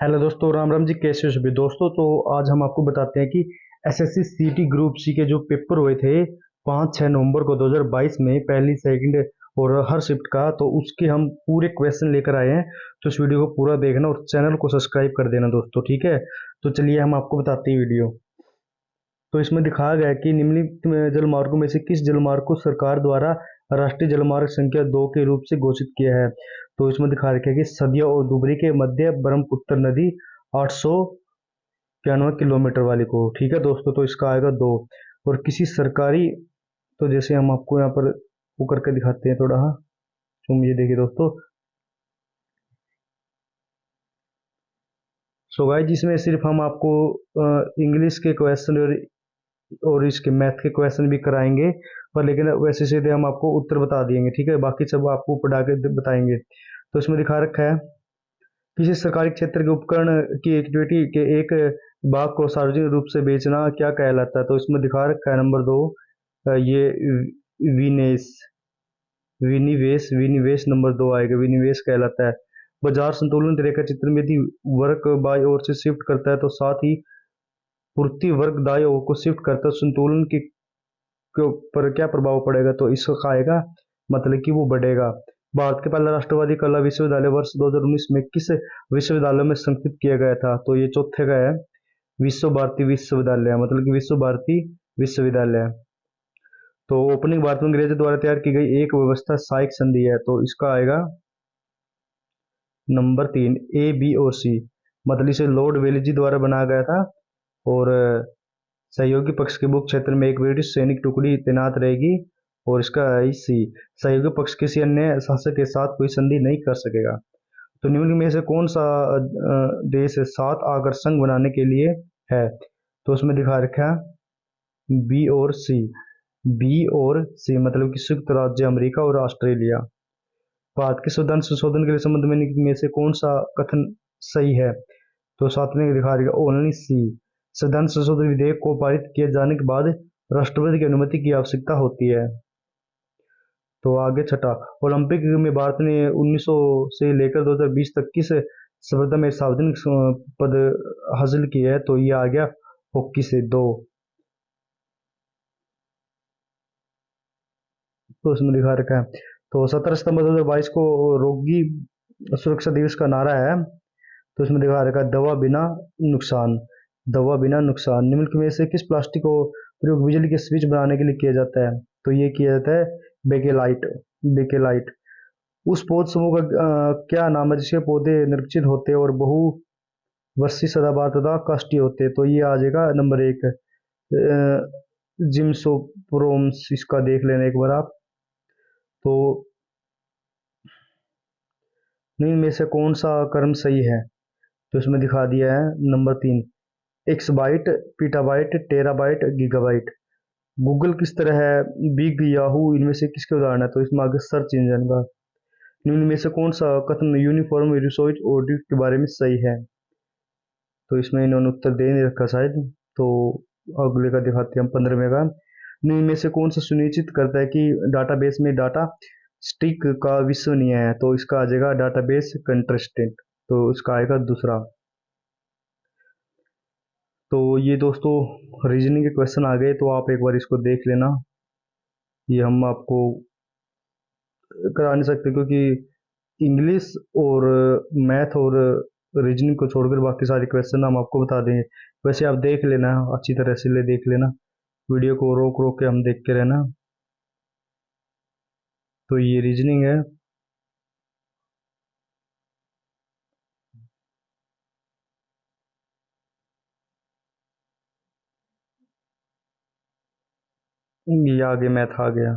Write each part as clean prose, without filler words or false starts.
Hello दोस्तों, राम राम जी। कैसे हो सभी दोस्तों? तो आज हम आपको बताते हैं कि एसएससी सीटी ग्रुप सी के जो पेपर हुए थे 5-6 नवंबर को 2022 में, पहली सेकंड और हर शिफ्ट का, तो उसके हम पूरे क्वेश्चन लेकर आए हैं। तो इस वीडियो को पूरा देखना और चैनल को सब्सक्राइब कर देना दोस्तों, ठीक है? तो चलिए हम आपको बताते हैं वीडियो। तो इसमें दिखाया गया है कि निम्नलिखित में जलमार्गों में से किस जलमार्ग को सरकार द्वारा राष्ट्रीय जलमार्ग संख्या 2 के रूप से घोषित किया है। तो इसमें दिखा रखा है कि सदिया और दुबरी के मध्य ब्रह्मपुत्र नदी 891 किलोमीटर वाली को, ठीक है दोस्तों। तो इसका आएगा दो। और किसी सरकारी, तो जैसे हम आपको यहाँ पर वो करके दिखाते हैं थोड़ा, हाँ। तो मुझे देखिए दोस्तों, सो गाइस जिसमें सिर्फ हम आपको इंग्लिश के क्वेश्चन और इसके मैथ के क्वेश्चन भी कराएंगे, पर लेकिन वैसे सीधे हम आपको उत्तर बता देंगे, ठीक है? बाकी सब आपको पढ़ा के बताएंगे। तो इसमें दिखा रखा है किसी सरकारी क्षेत्र के उपकरण की एक्टिविटी के एक भाग को सार्वजनिक रूप से बेचना क्या कहलाता है। तो इसमें दिखा रखा है नंबर दो, ये विनेस विनिवेश विनिवेश नंबर दो आएगा, विनिवेश कहलाता है। बाजार संतुलन रेखा चित्र में यदि वर्क बाई ओर से शिफ्ट करता है तो साथ ही पूर्ति वर्ग दाई ओर को शिफ्ट करता है, संतुलन के ऊपर क्या प्रभाव पड़ेगा। तो इसका आएगा मतलब कि वो बढ़ेगा। भारत के पहला राष्ट्रवादी कला विश्वविद्यालय वर्ष 2019 में किस विश्वविद्यालय में संस्थित किया गया था। तो ये चौथे का है, विश्व भारती विश्वविद्यालय, मतलब कि विश्व भारती विश्वविद्यालय। तो ओपनिंग भारत में अंग्रेजों द्वारा तैयार की गई एक व्यवस्था सहायक संधि है। तो इसका आएगा नंबर तीन, ABOC, मतलब इसे लॉर्ड वेलेजी द्वारा बनाया गया था। और सहयोगी पक्ष के भू क्षेत्र में एक ब्रिटिश सैनिक टुकड़ी तैनात रहेगी। और इसका सी, सहयोगी पक्ष किसी अन्य शासक के साथ कोई संधि नहीं कर सकेगा। तो निम्नलिखित में से कौन सा देश 7 आकर संघ बनाने के लिए है। तो उसमें दिखा रखा है बी और सी, मतलब कि संयुक्त राज्य अमेरिका और ऑस्ट्रेलिया। भारत के संविधान संशोधन के लिए संबंध में निम्नलिखित में से कौन सा कथन सही है। तो साथ में दिखा रही है ओनली सी, संविधान संशोधन विधेयक को पारित किए जाने के बाद राष्ट्रपति की अनुमति की आवश्यकता होती है। तो आगे छठा, ओलंपिक में भारत ने 1900 से लेकर 2020 तक किस स्पर्धा में सार्वजनिक पद हासिल किए है। तो ये आ गया हॉकी से दो। तो इसमें दिखा रखा है। तो 17 सितंबर 2022 को रोगी सुरक्षा दिवस का नारा है। तो इसमें दिखा रखा है दवा बिना नुकसान, दवा बिना नुकसान। निम्नलिखित में से किस प्लास्टिक को प्रयोग बिजली के स्विच बनाने के लिए किया जाता है। तो ये किया जाता है बेकेलाइट, बेकेलाइट। उस पौध समूह का क्या नाम है जिसके पौधे निरीक्षित होते हैं और बहुवर्षीय सदाबहार तथा काष्ठीय होते हैं। तो ये आ जाएगा नंबर एक, जिम्सोप्रोम्स। इसका देख लेना एक बार आप। तो निम्न में से कौन सा कर्म सही है। तो इसमें दिखा दिया है नंबर तीन, एक्सबाइट, पीटाबाइट, टेराबाइट, गीगाबाइट। गूगल किस तरह है, बिग याहू, इनमें से किसके उदाहरण है। तो इसमें आगे सर्च इंजन का। निम्न में से कौन सा कथन यूनिफॉर्म रिसर्च ऑडिट के बारे में सही है। तो इसमें इन्होंने उत्तर दे नहीं रखा शायद। तो अगले का दिखाते हैं हम 15वें का। निम्न में से कौन सा सुनिश्चित करता है कि डाटाबेस में डाटा स्टिक का विश्वसनीय है। तो इसका आ जाएगा डाटाबेस कंसिस्टेंट। तो इसका आएगा दूसरा। तो ये दोस्तों रीजनिंग के क्वेश्चन आ गए, तो आप एक बार इसको देख लेना। ये हम आपको करा नहीं सकते क्योंकि इंग्लिश और मैथ और रीजनिंग को छोड़कर बाकी सारे क्वेश्चन हम आपको बता देंगे। वैसे आप देख लेना, अच्छी तरह से ले देख लेना, वीडियो को रोक रोक के हम देख के रहना। तो ये रीजनिंग है। ये आगे मैथ आ गया।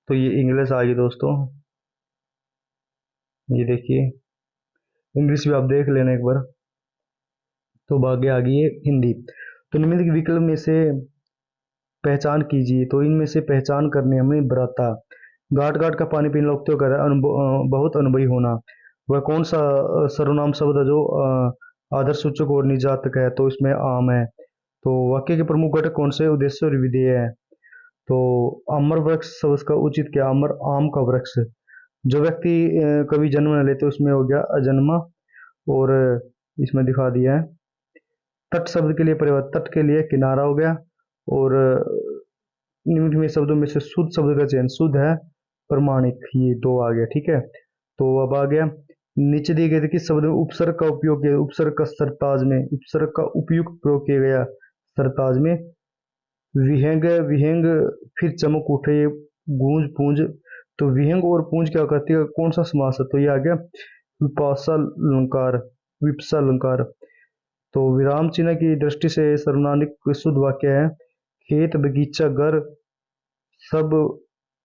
तो ये इंग्लिश आ गई दोस्तों, ये देखिए। इंग्लिश भी आप देख लेना एक बार। तो आगे आ गई है हिंदी। तो निम्नलिखित विकल्प में से पहचान कीजिए। तो इनमें से पहचान करने हमें बराता, घाट घाट का पानी पीने लोग कर बहुत अनुभवी होना। वह कौन सा सर्वनाम शब्द है जो आदर्श सूचक और निजातक है। तो इसमें आम है। तो वाक्य के प्रमुख घटक कौन से, उद्देश्य और विधेय है। तो अमर वृक्ष शब्द का उचित क्या, अमर आम का वृक्ष। जो व्यक्ति कभी जन्म न लेते उसमें हो गया अजन्मा। और इसमें दिखा दिया है। तट शब्द के लिए परिवर्तन, तट के लिए किनारा हो गया। और निम्न में शब्दों में से शुद्ध शब्द का चयन, शुद्ध है प्रमाणिक, ये दो आ गया। ठीक है, तो अब आ गया नीचे दिए गए थे किस शब्द में उपसर्ग का उपयोग किया, उपसर्ग का सरताज में, उपसर्ग का उपयुक्त प्रयोग किया गया सरताज में। विहंग, विहंग, फिर चमक उठे, गूंज पूंज। तो विहंग और पूंज क्या करती है, कौन सा समास है, तो ये आ गया विपाशा अलंकार, विपसा अलंकार। तो विराम चिन्ह की दृष्टि से सर्वनामिक शुद्ध वाक्य है, खेत बगीचा घर सब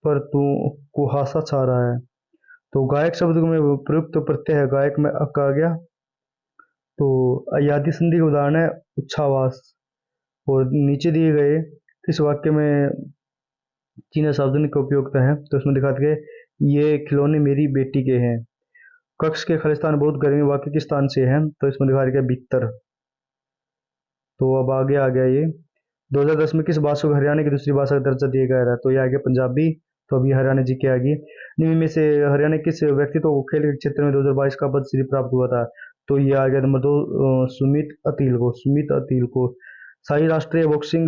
पर तू कुहासा छा रहा है। तो गायक शब्द में प्रयुक्त प्रत्यय है गायक में अक आ गया। तो अयादि संधि का उदाहरण है उच्छावास। और नीचे दिए गए किस वाक्य में चीना सार्वजनिक का उपयोगिता है, तो इसमें दिखाते गए ये खिलौने मेरी बेटी के हैं। कक्ष के खालिस्तान बहुत गर्मी वाक्य किस स्थान से है, तो इसमें दिखा गया भीतर। तो अब आगे आ गया ये 2010 में किस भाषा को हरियाणा की दूसरी भाषा का दर्जा दिया गया है, तो ये आ गया पंजाबी। तो अभी हरियाणा जी के आ गई, निम्न में से हरियाणा किस व्यक्तित्व को खेल के क्षेत्र में 2022 का पद्मश्री प्राप्त हुआ था, तो ये आ गया नंबर 2 सुमित अतिल को, सुमित अतिल को। शाही राष्ट्रीय बॉक्सिंग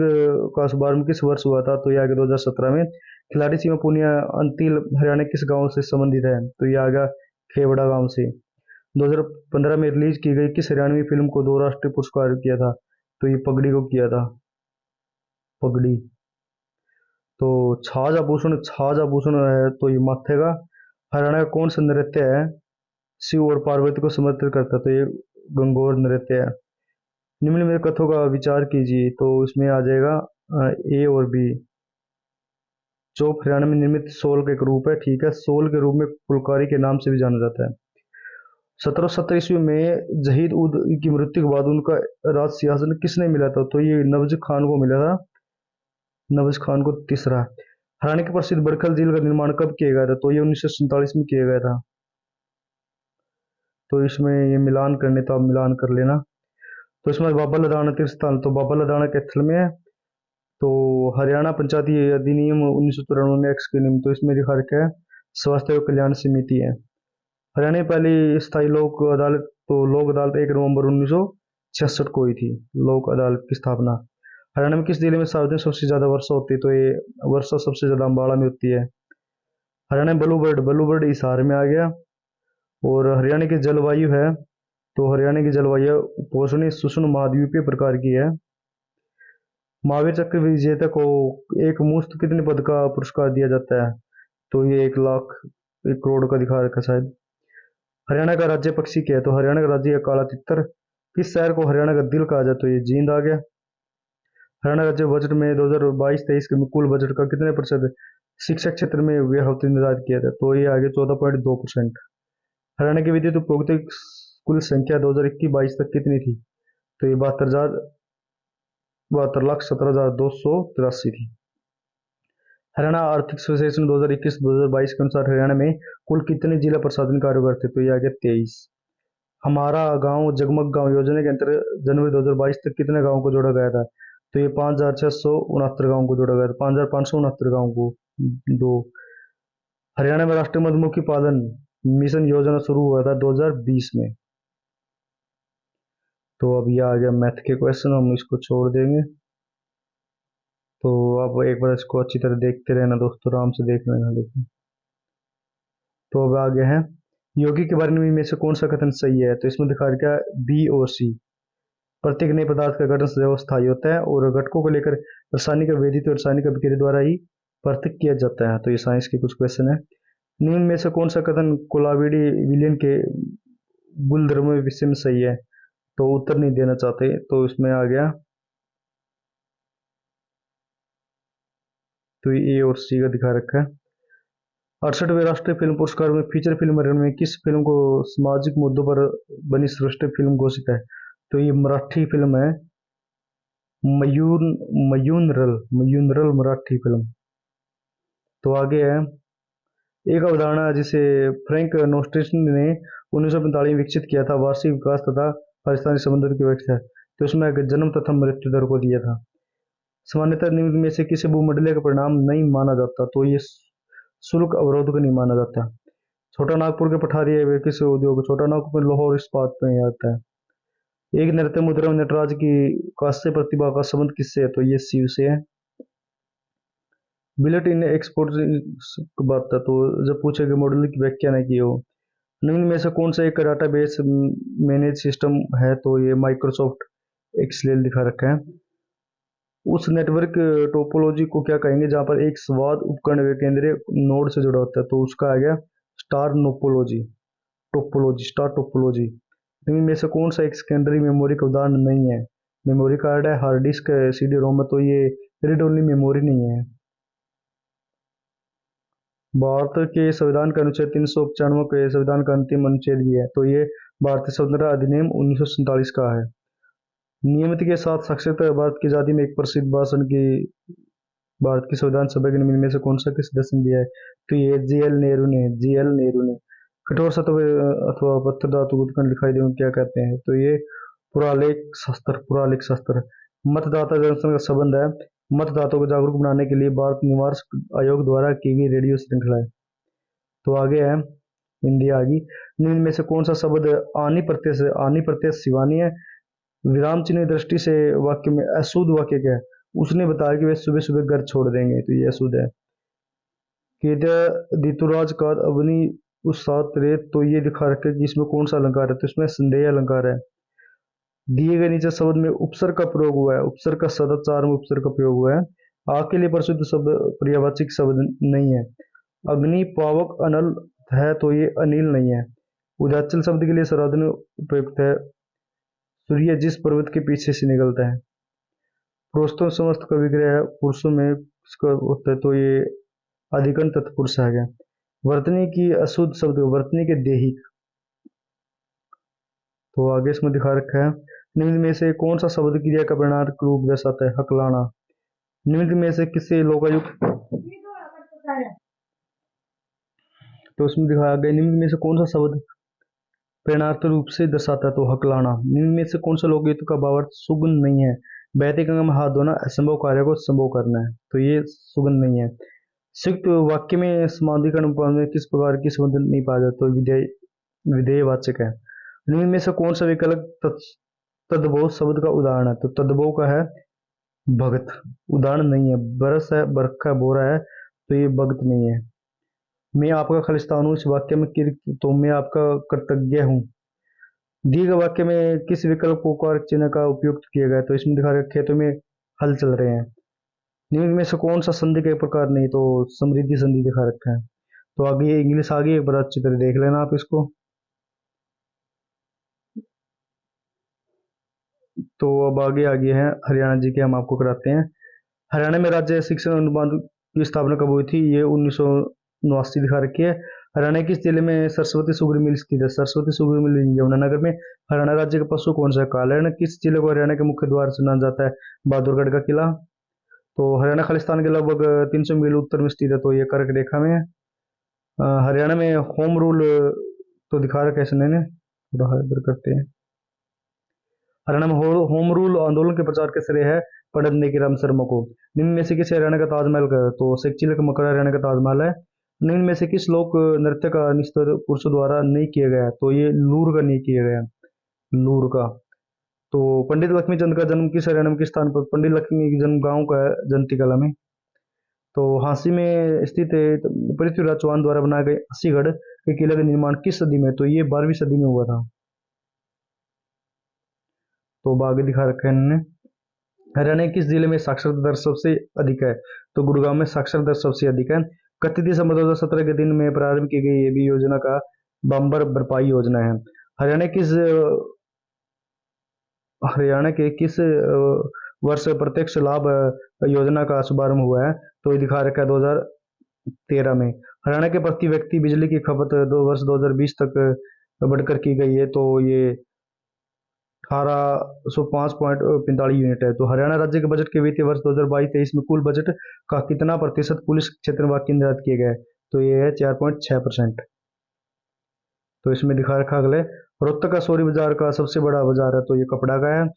का शुभारंभ किस वर्ष हुआ था, तो ये आ गया 2017 में। खिलाड़ी सीमा पुनिया अंतिल हरियाणा किस गांव से संबंधित है, तो ये आ गया खेवड़ा गांव से। 2015 में रिलीज की गई किस हरियाणवी फिल्म को 2 राष्ट्रीय पुरस्कार किया था, तो ये पगड़ी को किया था, पगड़ी। तो छाछ आभूषण, छाछ आभूषण है तो ये माथे का। हरियाणा का कौन सा नृत्य है शिव और पार्वती को समर्पित करता है, तो ये गंगोर नृत्य है। निम्न में कथों का विचार कीजिए, तो इसमें आ जाएगा ए और बी। चौप हरियाणा में निर्मित सोल का एक रूप है, ठीक है, सोल के रूप में फुलकारी के नाम से भी जाना जाता है। 1770 ईस्वी में जहीद उद की मृत्यु के बाद उनका राज सिंहासन किसने मिला था, तो ये नवज खान को मिला था, नवज खान को। तीसरा, हरियाणा के प्रसिद्ध बड़खल झील का निर्माण कब किया गया था, तो ये 1947 में किया गया था। तो इसमें ये मिलान करने, तो आप मिलान कर लेना। तो इसमें बाबा लदाना तीर्थ स्थान, तो बाबा लदाना के स्थल में है। तो हरियाणा पंचायती अधिनियम 1993 में एक्ट के नियम, तो इसमें लिखा रखा है स्वास्थ्य एवं कल्याण समिति है। हरियाणा की पहली स्थायी लोक अदालत, तो लोक अदालत 1 नवंबर 1966 को हुई थी, लोक अदालत की स्थापना। हरियाणा में किस जिले में सार्वजनिक सबसे ज्यादा वर्षा होती है, तो ये वर्षा सबसे ज्यादा अम्बाड़ा में होती है। हरियाणा में ब्लूबर्ड, ब्लूबर्ड हिसार में आ गया। और हरियाणा की जलवायु है, तो हरियाणा की जलवायु उपोष्णीय शुष्क महाद्वीपीय प्रकार की है। महावीर चक्र विजेता को एक मुश्त कितने पद का पुरस्कार दिया जाता है, तो ये 1 लाख 1 करोड़ का दिखा रखा शायद। हरियाणा का राज्य पक्षी क्या है, तो हरियाणा का राज्य है काला तितर। किस शहर को हरियाणा का दिल कहा जाए, तो ये जींद आ गया। हरियाणा राज्य बजट में 2022-23 के कुल बजट का कितने प्रतिशत शिक्षा क्षेत्र में व्यय निर्धारित किया था, तो ये आगे 14.2%। हरियाणा की विद्युत उपभोक्ता की कुल संख्या 2021-22 तक कितनी थी, तो ये 72,17,17,283 थी। हरियाणा आर्थिक सर्वेक्षण 2021-2022 के अनुसार हरियाणा में कुल कितने जिला प्रशासन कार्य करते, तो ये आ गया 23। हमारा गांव जगमग गांव योजना के अंतर्गत जनवरी 2022 तक कितने गांवों को जोड़ा गया था, तो ये 5,669 गांवों को जोड़ा गया था, 5,569 गांवों को। दो, हरियाणा में राष्ट्रीय मधुमक्खी पालन मिशन योजना शुरू हुआ था 2020 में। तो अब ये आ गया मैथ के क्वेश्चन, हम इसको छोड़ देंगे। तो अब एक बार इसको अच्छी तरह देखते रहना दोस्तों, आराम से देख लेना। देखो, तो अब आगे है योगी के बारे में से कौन सा कथन सही है, तो इसमें दिखा रखा है बी और सी। प्रत्येक नए पदार्थ का गठन सदैव स्थायी होता है और घटकों को लेकर रासायनिक वेदित और रासायनिक अभिक्रिया द्वारा ही पृथक किया जाता है। तो ये साइंस के कुछ क्वेश्चन है। निम्न में से कौन सा कथन कोलाविडी विलियन के गुणधर्म विषय में सही है, तो उत्तर नहीं देना चाहते, तो इसमें आ गया तो ए और सी का दिखा रखा है। 68वें राष्ट्रीय फिल्म पुरस्कार में फीचर फिल्म में किस फिल्म को सामाजिक मुद्दों पर बनी श्रेष्ठ फिल्म घोषित है, तो ये मराठी फिल्म है मयून, मयूनरल, मयूनरल मराठी फिल्म। तो आगे है एक अवधारणा जिसे फ्रैंक नोस्टेशन ने 1945 में विकसित किया था, वार्षिक विकास तथा पाकिस्तानी समुद्र की व्याख्या, तो इसमें जन्म तथा मृत्यु दर को दिया था। सामान्यतः निम्न में से किसी भूमंडलीय का परिणाम नहीं माना जाता, तो ये शुल्क अवरोध को नहीं माना जाता। छोटा नागपुर के पठारी वे किस उद्योग, छोटा नागपुर में लोहा और इस्पात में आता है। एक नृत्य मुद्रा में नटराज की कांस्य प्रतिभा का संबंध किससे है, तो ये शिव से है। बिलेट इन एक्सपोर्ट की बात है, तो जब पूछेगा मॉडल की व्याख्या नहीं की हो। निम्न में से कौन सा एक डाटाबेस मैनेज सिस्टम है, तो ये माइक्रोसॉफ्ट एक्सेल दिखा रखा है। उस नेटवर्क टोपोलॉजी को क्या कहेंगे जहां पर एक स्वाद उपकरण व केंद्रीय नोड से जुड़ा होता है, तो उसका आ गया स्टार नोपोलॉजी, टोपोलॉजी, स्टार टोपोलॉजी। इनमें में से कौन सा एक सेकेंडरी मेमोरी का उदाहरण नहीं है, मेमोरी कार्ड है, हार्ड डिस्क है, सीडी रोम है, तो ये रीड ओनली मेमोरी नहीं है। भारत के संविधान का अनुच्छेद 395 के संविधान का अंतिम अनुच्छेद भी है, तो ये भारतीय स्वतंत्रता अधिनियम 1947 का है। नियमित के साथ साक्षरता भारत की आजादी में एक प्रसिद्ध भाषण की भारत की संविधान सभा के निम्न में से कौन सा के सदस्य ने दिया है, तो ये जीएल नेहरू ने। कठोर सत्व अथवा पत्थर धातु को उत्खनन दिखाई देने को क्या कहते हैं, तो ये पुरालेख शास्त्र। मतदाता जंक्शन का संबंध है मतदाताओं को जागरूक बनाने के लिए भारत निवास आयोग द्वारा की गई रेडियो श्रृंखला है। तो आगे है इंडिया आगे। निम्न में से कौन सा शब्द आनी प्रत्यय शिवानी है। विराम चिन्ह दृष्टि से वाक्य में अशुद्ध वाक्य क्या है, उसने बताया कि वे सुबह सुबह घर छोड़ देंगे, तो ये अशुद्ध है। ऋतुराज का अवनी उस्ताद रे, तो ये दिखा रखे कि इसमें कौन सा अलंकार है, तो इसमें संदेह अलंकार है। दिए गए नीचे शब्द में उपसर्ग का प्रयोग हुआ है, उपसर्ग का सदाचार में उपसर्ग का प्रयोग हुआ है। आग के लिए प्रसिद्ध शब्द पर्यावाची शब्द नहीं है। अग्नि पावक अनल है, तो ये अनिल नहीं है। उदाचल शब्द के लिए सर्वाधुन उपयुक्त है, सूर्य जिस पर्वत के पीछे से निकलता है। पुरुषोत्तम समस्त का विग्रह है, पुरुषों में इसका होता है, तो ये अधिकरण तत्पुरुष आ गया। वर्तनी की अशुद्ध शब्द वर्तनी के देही, तो आगे इसमें दिखा रखा है। निम्न में से कौन सा शब्द क्रिया का परिणामक रूप दर्शाता है, हकलाना। निम्न में से किससे लोकायुक्त, तो उसमें दिखाया गया निम्न में से कौन सा शब्द प्रेरणार्थ रूप से दर्शाता है, तो हकलाना। निम्न में से कौन सा लोकगीत का भावार्थ सुगुण नहीं है। वैदिक अंग में हाथ धोना असंभव कार्य को संभव करना है, तो ये सुगुण नहीं है। संयुक्त वाक्य में समाधिकरण में किस प्रकार की संबंध नहीं पाया जाता, तो विधेयवाचक है। निम्न में से कौन सा विकल्प तद्भव शब्द का उदाहरण है, तो तद्भव का है भगत, उदाहरण नहीं है। बरस है, बरखा, बोरा है, तो ये भगत नहीं है। मैं आपका खालिस्तान हूँ, इस वाक्य में तो मैं आपका कृतज्ञ हूँ। दिए गए वाक्य में किस विकल्प को कारक चिन्ह का उपयोग किया गया, तो इसमें दिखा रहे खेतों में हल चल रहे हैं। निम्न में से कौन सा संधि का एक प्रकार नहीं, तो समृद्धि संधि दिखा रखा है। तो आगे ये इंग्लिश आ गई, एक बार अच्छी तरह देख लेना आप इसको। तो अब आगे आ गए हैं हरियाणा जी के, हम आपको कराते हैं। हरियाणा में राज्य शिक्षण अनुदान की स्थापना कब हुई थी, ये 1989 दिखा रखी है। हरियाणा किस जिले में सरस्वती सुगरी मिल स्थित है, सरस्वती सुगरी मिल यमुनानगर में। हरियाणा राज्य का पशु कौन सा है, काला हिरण। किस जिले को हरियाणा के मुख्य द्वार से जाना जाता है, बहादुरगढ़ का किला। तो हरियाणा खालिस्तान के लगभग 300 मील उत्तर में स्थित है, तो ये कर्क रेखा में है। हरियाणा में होम रूल तो दिखा रखा है इसने, थोड़ा इधर करते हैं। हरियाणा में होम रूल आंदोलन के प्रचार के श्रेय है पंडित नेकीराम शर्मा को। निम्न में से किस हरियाणा का ताजमहल का, तो शेखचिल का मकरा हरियाणा का ताजमहल है। निम्न में से किस लोक नृत्य का निस्तर पुरुषों द्वारा नहीं किया गया, तो ये लूर का नहीं किया गया, लूर का। तो पंडित लक्ष्मी चंद का जन्म किस हरियाणा में किस स्थान पर, पंडित लक्ष्मी की जन्म गांव का है जंती कला में। तो हांसी में स्थित पृथ्वीराज चौहान द्वारा बनाए गए अस्सीगढ़ के किले का निर्माण किस सदी में, तो ये 12वीं सदी में हुआ था। तो आगे दिखा रखा है इन्होंने। हरियाणा के किस जिले में साक्षरता दर सबसे अधिक है, तो गुड़गांव में साक्षरता दर सबसे अधिक है। 31 दिसंबर 2017 के दिन में प्रारंभ की गई ये भी योजना का बम्पर भरपाई योजना है। हरियाणा के किस वर्ष प्रत्यक्ष लाभ योजना का शुभारंभ हुआ है, तो ये दिखा रखा है 2013 में। हरियाणा के प्रति व्यक्ति बिजली की खपत वर्ष 2020 तक बढ़कर की गई है, तो ये 1805.45 यूनिट है। तो हरियाणा राज्य के बजट के वित्तीय वर्ष 2022-23 में कुल बजट का कितना प्रतिशत पुलिस क्षेत्र में केंद्रित किए गए, तो ये है 4.6%। तो इसमें दिखा रखा अगले। रोहतक का सौरी बाजार का सबसे बड़ा बाजार है, तो ये कपड़ा का है।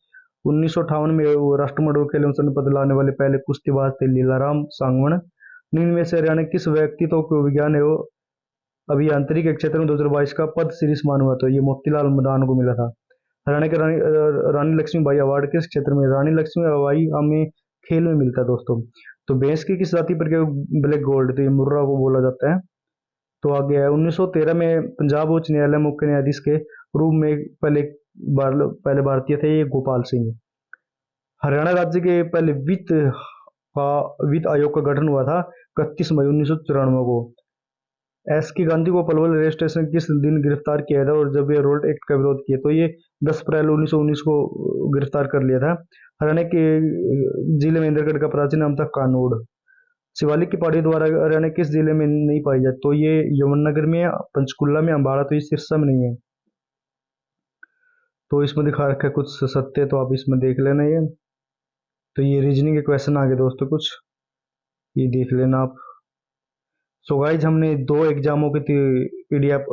1958 में वो राष्ट्रमंडल खेल में स्वर्ण पदक लाने वाले पहले कुश्तीबाज थे लीलाराम सांगवण। निम्न में से हरियाणा किस व्यक्तित्व को विज्ञान एवं अभियांत्रिक क्षेत्र में 2022 का पद श्री सम्मान हुआ, तो ये मोतीलाल मदान को मिला था। हरियाणा के रानी लक्ष्मीबाई अवार्ड किस क्षेत्र में? रानी लक्ष्मीबाई हमें खेल में मिलता है दोस्तों। तो भैंस की किस जाति पर ब्लैक गोल्ड? तो ये मुर्रा को बोला जाता है। तो आगे है 1913 में पंजाब उच्च न्यायालय मुख्य न्यायाधीश के रूप में पहले भारतीय थे ये गोपाल सिंह। हरियाणा राज्य के पहले वित्त आयोग का गठन हुआ था 31 मई 1994 को। एस के गांधी को पलवल रेलवे स्टेशन किस दिन गिरफ्तार किया था और जब ये रोड एक्ट का विरोध किया? तो ये 10 अप्रैल 1919 को गिरफ्तार कर लिया था। हरियाणा के जिले में इंद्रगढ़ का प्राचीन नाम था कानोड़। शिवालिक की पहाड़ी द्वारा हरियाणा किस जिले में नहीं पाई जाती? तो ये यमुनानगर में है, पंचकुला में, अम्बाड़ा, तो ये सिरसा में नहीं है। तो इसमें दिखा रखा है कुछ सत्य, तो आप इसमें देख लेना ये। तो ये रीजनिंग के क्वेश्चन आ गए दोस्तों कुछ, ये देख लेना आप। सो गाइज हमने 2 एग्जामों की पीडीएफ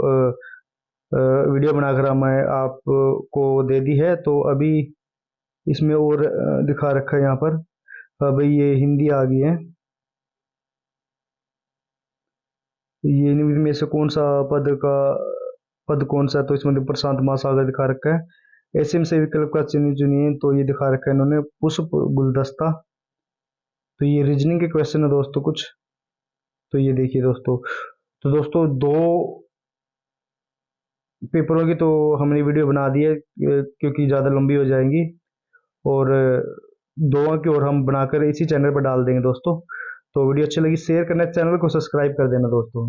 वीडियो बनाकर मैं आपको दे दी है। तो अभी इसमें और दिखा रखा है यहाँ पर। अभी ये हिंदी आ गई है। ये इनमें से कौन सा पद कौन सा है? तो इसमें प्रशांत महासागर दिखा रखा है। एसएम से विकल्प का चिन्ह चुनिए, तो ये दिखा रखा है इन्होंने पुष्प गुलदस्ता। तो ये रीजनिंग के क्वेश्चन है दोस्तों कुछ। तो ये देखिए दोस्तों, तो दोस्तों 2 पेपरों की तो हमने वीडियो बना दी है क्योंकि ज़्यादा लंबी हो जाएंगी, और 2 की और हम बनाकर इसी चैनल पर डाल देंगे दोस्तों। तो वीडियो अच्छी लगी शेयर करना, चैनल को सब्सक्राइब कर देना दोस्तों।